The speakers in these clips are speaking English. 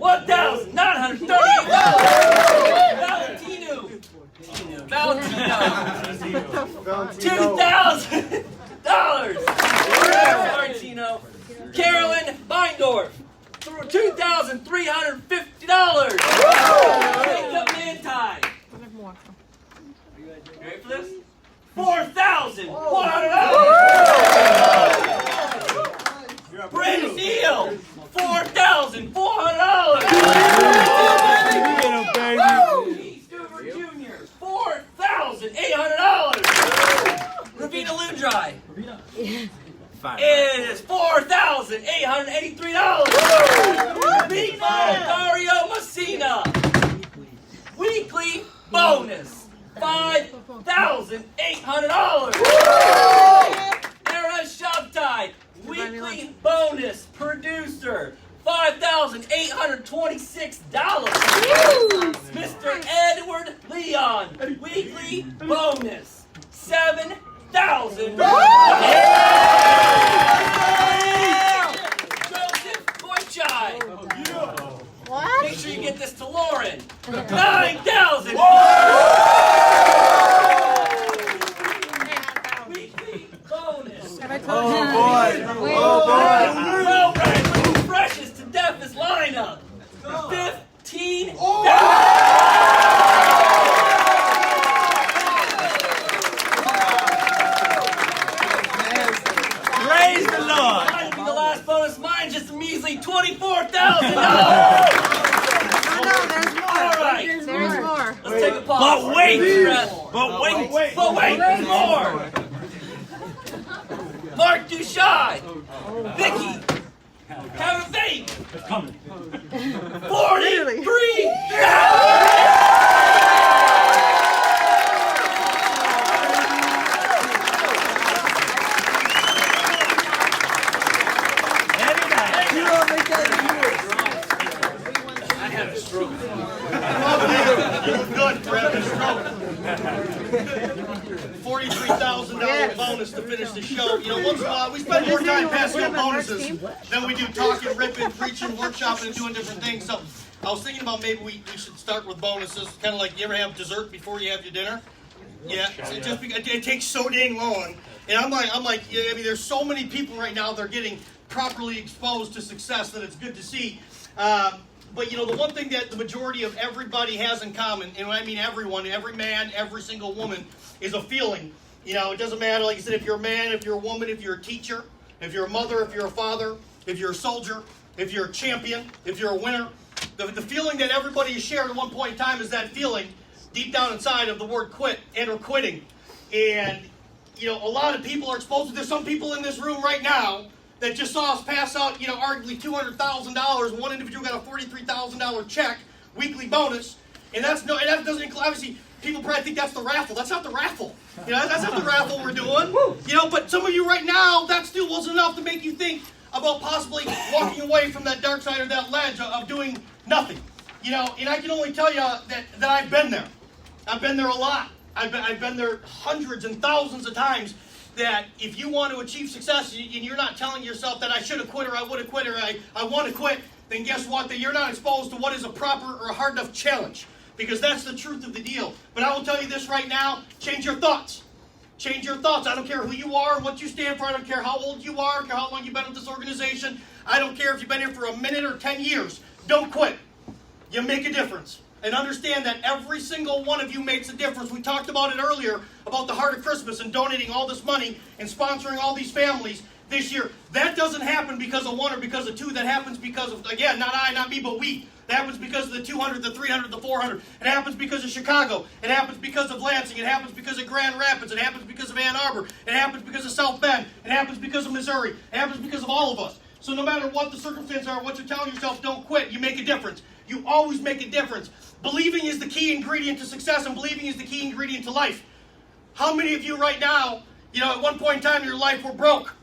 $1,938. Valentino. $2,000. Sorry, Tino. Carolyn Beindorf. $2,350. Jacob Manti. You ready for this? $4,100. Brandon Neal. $4,400. Keith Stewart Jr. $4,800. Ravina Ludrai. It is $4,883. Meatball Dario Messina. Weekly bonus $5,800. Era Shabtai. Weekly bonus producer $5,826. Mr. Edward Leon. Weekly bonus $7,000. Joseph Boychai. What? Make sure you get this to Lauren. $9,000. Weekly bonus. Oh boy. Well, Brian, look who freshest to death is lineup. $15,000. Praise the Lord. Might be the last bonus. Mine just a measly $24,000. There's more. All right. There's more. Let's take a pause. But wait. But wait, there's more. Mark Duchai. Vicky. Kevin Bate. I had a stroke. Good, Brett, a stroke. $43,000 bonus to finish the show. You know, once in a while, we spend more time passing out bonuses than we do talking, ripping, preaching, workshopping, and doing different things. So I was thinking about maybe we should start with bonuses. Kind of like, you ever have dessert before you have your dinner? Yeah, just because it takes so dang long. And I'm like, yeah, I mean, there's so many people right now that are getting properly exposed to success that it's good to see. But, you know, the one thing that the majority of everybody has in common, and when I mean everyone, every man, every single woman, is a feeling. You know, it doesn't matter, like I said, if you're a man, if you're a woman, if you're a teacher, if you're a mother, if you're a father, if you're a soldier, if you're a champion, if you're a winner. The feeling that everybody has shared at one point in time is that feeling deep down inside of the word quit and or quitting. And, you know, a lot of people are exposed to this. Some people in this room right now that just saw us pass out, you know, arguably $200,000. One individual got a $43,000 check, weekly bonus, and that doesn't include, obviously, people probably think that's the raffle. That's not the raffle. You know, that's not the raffle we're doing. You know, but some of you right now, that still wasn't enough to make you think about possibly walking away from that dark side or that ledge of doing nothing. You know, and I can only tell you that I've been there. I've been there a lot. I've been there hundreds and thousands of times. That if you want to achieve success and you're not telling yourself that I should have quit or I would have quit or I want to quit, then guess what? That you're not exposed to what is a proper or a hard enough challenge. Because that's the truth of the deal. But I will tell you this right now, change your thoughts. Change your thoughts. I don't care who you are, what you stand for. I don't care how old you are, I don't care how long you've been with this organization. I don't care if you've been here for a minute or 10 years. Don't quit. You make a difference. And understand that every single one of you makes a difference. We talked about it earlier, about the Heart of Christmas and donating all this money and sponsoring all these families this year. That doesn't happen because of one or because of two. That happens because of, again, not I, not me, but we. That happens because of the 200, the 300, the 400. It happens because of Chicago. It happens because of Lansing. It happens because of Grand Rapids. It happens because of Ann Arbor. It happens because of South Bend. It happens because of Missouri. It happens because of all of us. So no matter what the circumstances are, what you're telling yourself, don't quit. You make a difference. You always make a difference. Believing is the key ingredient to success, and believing is the key ingredient to life. How many of you right now, you know, at one point in time in your life were broke?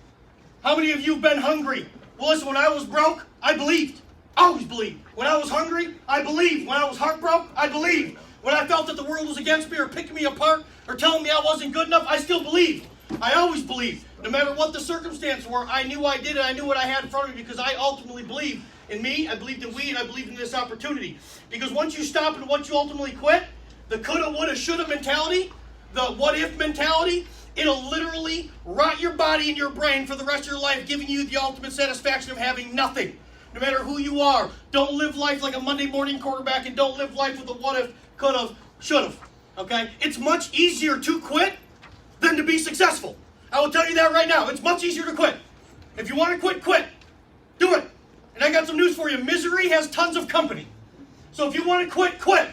How many of you have been hungry? Well, listen, when I was broke, I believed. I always believed. When I was hungry, I believed. When I was heartbroken, I believed. When I felt that the world was against me or picking me apart or telling me I wasn't good enough, I still believed. I always believed, no matter what the circumstance were, I knew I did it. I knew what I had in front of me because I ultimately believed in me, I believed in we, and I believed in this opportunity. Because once you stop and once you ultimately quit, the coulda, woulda, shoulda mentality, the what if mentality, it'll literally rot your body and your brain for the rest of your life, giving you the ultimate satisfaction of having nothing. No matter who you are, don't live life like a Monday morning quarterback and don't live life with a what if, coulda, shoulda. Okay? It's much easier to quit than to be successful. I will tell you that right now. It's much easier to quit. If you want to quit, quit. Do it. And I got some news for you. Misery has tons of company. So if you want to quit, quit.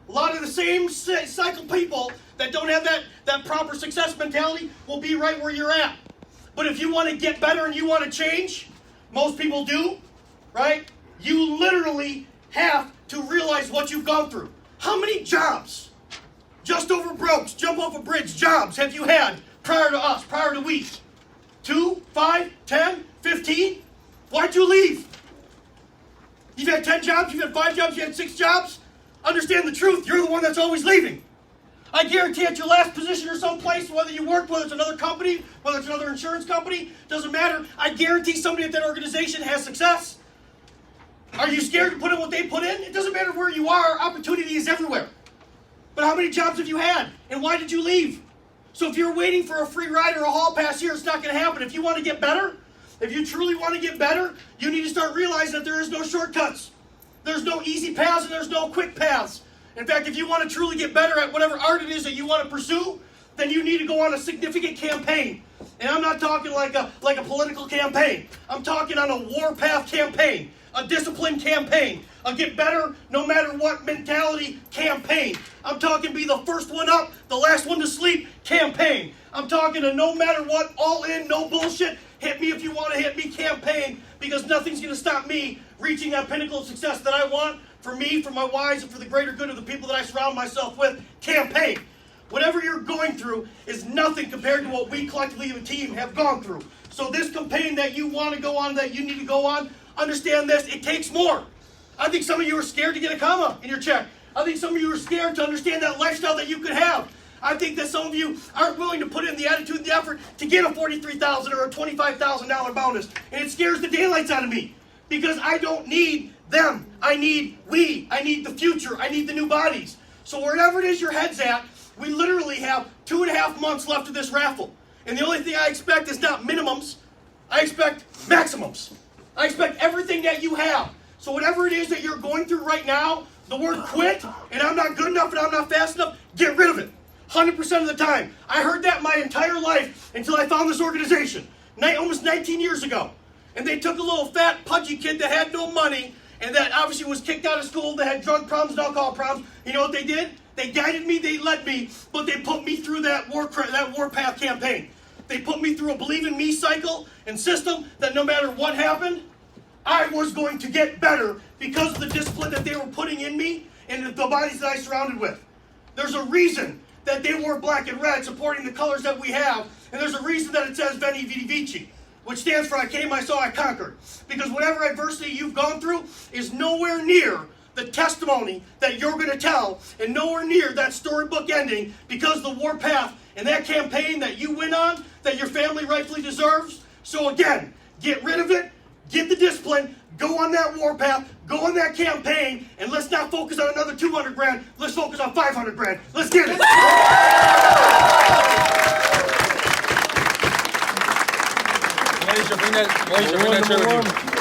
A lot of the same cycle people that don't have that proper success mentality will be right where you're at. But if you want to get better and you want to change, most people do, right? You literally have to realize what you've gone through. How many jobs, just over brokes, jump off a bridge jobs have you had prior to us, prior to we? 2, 5, 10, 15? Why'd you leave? You've had 10 jobs, you've had 5 jobs, you had 6 jobs. Understand the truth, you're the one that's always leaving. I guarantee at your last position or someplace, whether you worked, whether it's another company, whether it's another insurance company, doesn't matter. I guarantee somebody at that organization has success. Are you scared to put in what they put in? It doesn't matter where you are, opportunity is everywhere. But how many jobs have you had? And why did you leave? So if you're waiting for a free ride or a hall pass here, it's not going to happen. If you want to get better, if you truly want to get better, you need to start realizing that there is no shortcuts. There's no easy paths and there's no quick paths. In fact, if you want to truly get better at whatever art it is that you want to pursue, then you need to go on a significant campaign. And I'm not talking like a political campaign. I'm talking on a warpath campaign, a disciplined campaign, a get better no matter what mentality campaign. I'm talking be the first one up, the last one to sleep campaign. I'm talking a no matter what, all in, no bullshit, hit me if you want to hit me campaign, because nothing's going to stop me reaching that pinnacle of success that I want for me, for my wives, and for the greater good of the people that I surround myself with. Campaign. Whatever you're going through is nothing compared to what we collectively as a team have gone through. So this campaign that you want to go on, that you need to go on, understand this, it takes more. I think some of you are scared to get a comma in your check. I think some of you are scared to understand that lifestyle that you could have. I think that some of you aren't willing to put in the attitude and the effort to get a $43,000 or a $25,000 bonus. And it scares the daylights out of me because I don't need them. I need we. I need the future. I need the new bodies. So wherever it is your head's at, we literally have 2.5 months left of this raffle. And the only thing I expect is not minimums. I expect maximums. I expect everything that you have. So whatever it is that you're going through right now, the word quit, and I'm not good enough and I'm not fast enough, get rid of it. 100% of the time. I heard that my entire life until I found this organization, almost 19 years ago. And they took a little fat, pudgy kid that had no money and that obviously was kicked out of school, that had drug problems and alcohol problems. You know what they did? They guided me, they led me, but they put me through that warpath campaign. They put me through a believe in me cycle and system that no matter what happened, I was going to get better because of the discipline that they were putting in me and the bodies that I surrounded with. There's a reason that they wore black and red, supporting the colors that we have, and there's a reason that it says Veni Vidi Vici, which stands for I came, I saw, I conquered. Because whatever adversity you've gone through is nowhere near the testimony that you're going to tell, and nowhere near that storybook ending, because the warpath and that campaign that you went on, that your family rightfully deserves. So again, get rid of it, get the discipline, go on that warpath, go on that campaign, and let's not focus on another 200 grand, let's focus on 500 grand. Let's get it! Moishe, bring that chair with you.